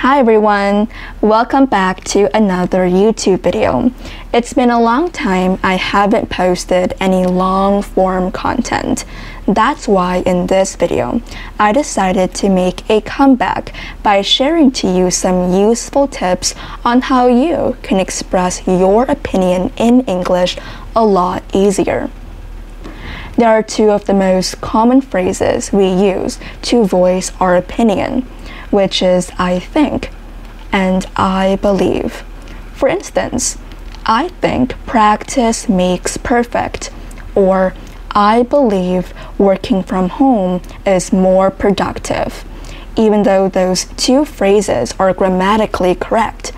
Hi everyone, welcome back to another YouTube video. It's been a long time I haven't posted any long form content. That's why in this video, I decided to make a comeback by sharing to you some useful tips on how you can express your opinion in English a lot easier. There are two of the most common phrases we use to voice our opinion, which is I think and I believe. For instance, I think practice makes perfect, or I believe working from home is more productive. Even though those two phrases are grammatically correct,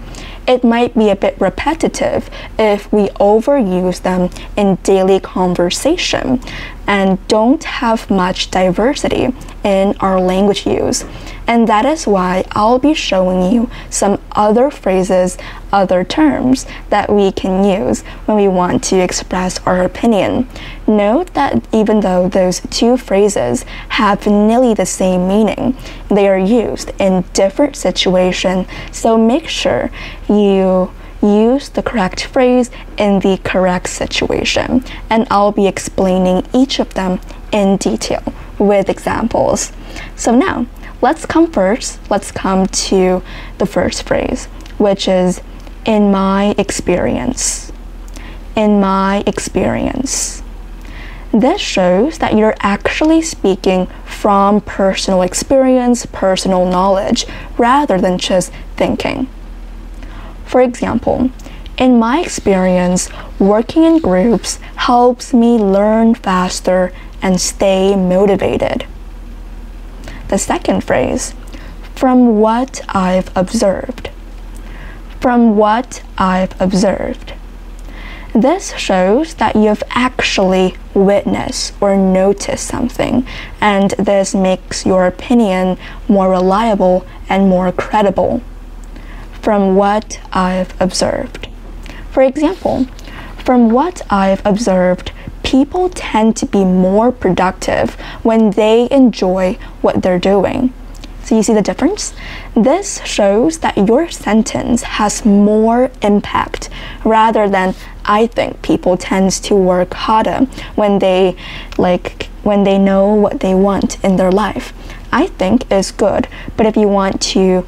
it might be a bit repetitive if we overuse them in daily conversation and don't have much diversity in our language use. And that is why I'll be showing you some other phrases, other terms that we can use when we want to express our opinion. Note that even though those two phrases have nearly the same meaning, they are used in different situations, so make sure you use the correct phrase in the correct situation. And I'll be explaining each of them in detail with examples. So now, let's come to the first phrase, which is in my experience. In my experience. This shows that you're actually speaking from personal experience, personal knowledge, rather than just thinking. For example, in my experience, working in groups helps me learn faster and stay motivated. The second phrase, from what I've observed. From what I've observed. This shows that you've actually witnessed or noticed something, and this makes your opinion more reliable and more credible. From what I've observed. For example, from what I've observed, people tend to be more productive when they enjoy what they're doing. So you see the difference? This shows that your sentence has more impact rather than I think people tend to work harder when they know what they want in their life. I think is good, but if you want to,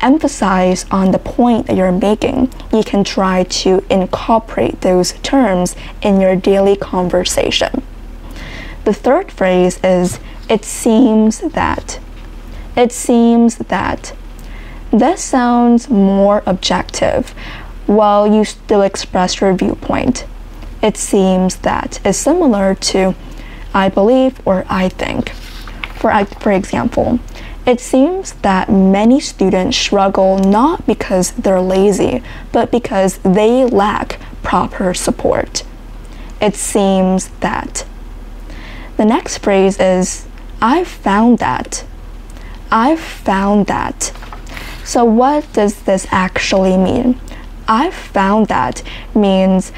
emphasize on the point that you're making, you can try to incorporate those terms in your daily conversation. The third phrase is, it seems that. It seems that. This sounds more objective, while you still express your viewpoint. It seems that is similar to I believe or I think. For example, it seems that many students struggle not because they're lazy, but because they lack proper support. It seems that. The next phrase is, I've found that. I've found that. So what does this actually mean? I've found that means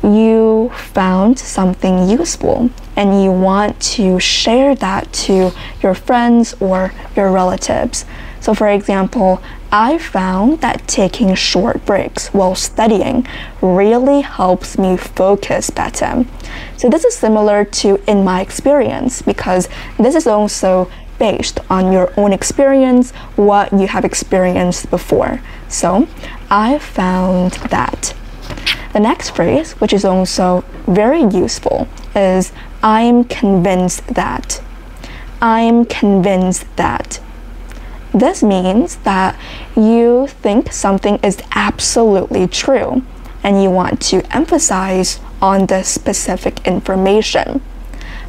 you found something useful and you want to share that to your friends or your relatives. So for example, I found that taking short breaks while studying really helps me focus better. So this is similar to in my experience, because this is also based on your own experience, what you have experienced before. So I found that. The next phrase, which is also very useful, is I'm convinced that. I'm convinced that. This means that you think something is absolutely true and you want to emphasize on the specific information.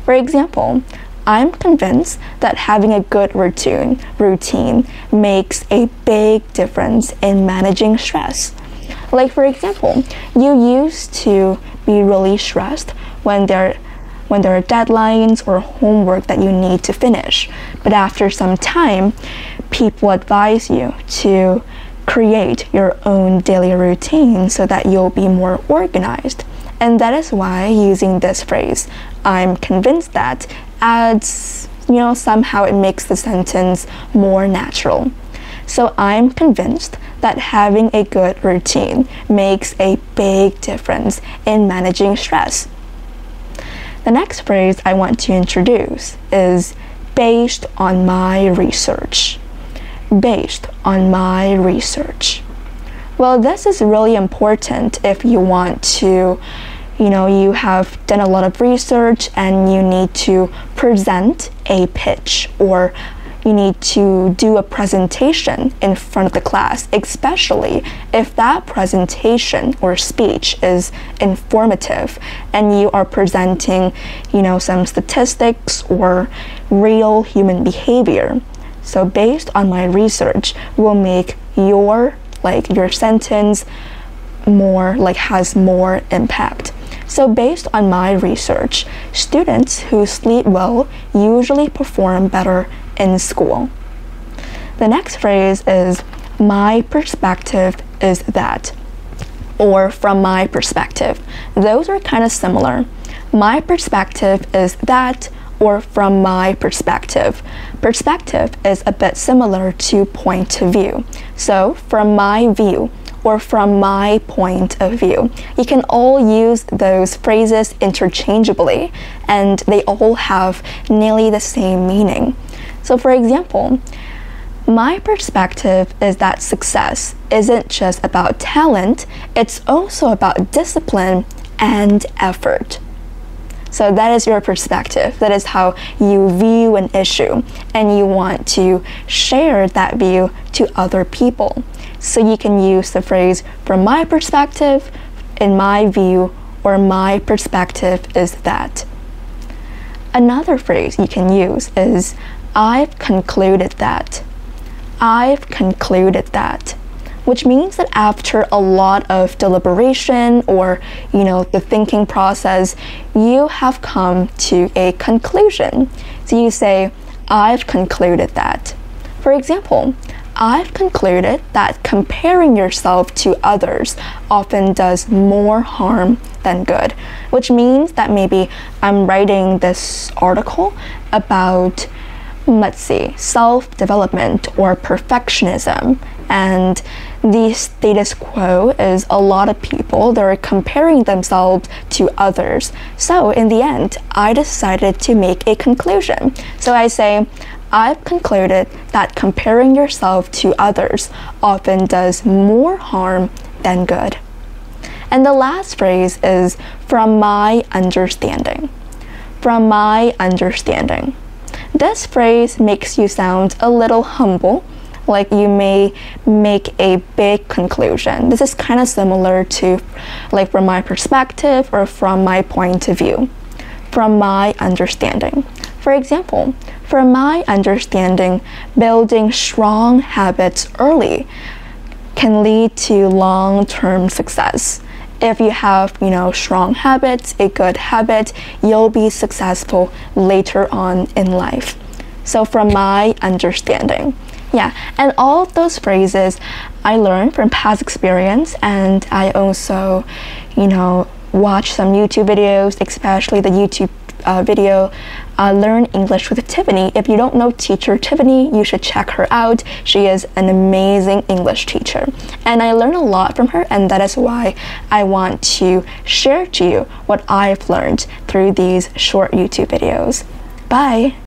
For example, I'm convinced that having a good routine makes a big difference in managing stress. Like for example, you used to be really stressed when there are deadlines or homework that you need to finish. But after some time, people advise you to create your own daily routine so that you'll be more organized. And that is why using this phrase, I'm convinced that, adds, somehow it makes the sentence more natural. So I'm convinced that having a good routine makes a big difference in managing stress. The next phrase I want to introduce is based on my research. Based on my research. Well, this is really important if you want to, you have done a lot of research and you need to present a pitch, or you need to do a presentation in front of the class, especially if that presentation or speech is informative and you are presenting, some statistics or real human behavior. So based on my research will make your sentence has more impact. So based on my research, students who sleep well usually perform better in school. The next phrase is my perspective is that, or from my perspective. Those are kind of similar. My perspective is that, or from my perspective. Perspective is a bit similar to point of view. So from my view, or from my point of view. You can all use those phrases interchangeably, and they all have nearly the same meaning. So for example, my perspective is that success isn't just about talent, it's also about discipline and effort. So that is your perspective. That is how you view an issue, and you want to share that view to other people. So you can use the phrase from my perspective, in my view, or my perspective is that. Another phrase you can use is I've concluded that. I've concluded that, which means that after a lot of deliberation or, the thinking process, you have come to a conclusion. So you say, I've concluded that. For example, I've concluded that comparing yourself to others often does more harm than good, which means that maybe I'm writing this article about, self-development or perfectionism, and the status quo is a lot of people that are comparing themselves to others. So in the end, I decided to make a conclusion. So I say, I've concluded that comparing yourself to others often does more harm than good. And the last phrase is from my understanding. From my understanding. This phrase makes you sound a little humble, like you may make a big conclusion. This is kind of similar to from my perspective or from my point of view. From my understanding. For example, from my understanding, building strong habits early can lead to long-term success. If you have, strong habits, a good habit, you'll be successful later on in life. So from my understanding. Yeah, and all of those phrases I learned from past experience, and I also, watch some YouTube videos, especially the YouTube video Learn English with Tiffany. If you don't know teacher Tiffany, you should check her out. She is an amazing English teacher, and I learn a lot from her, and that is why I want to share to you what I've learned through these short YouTube videos. Bye!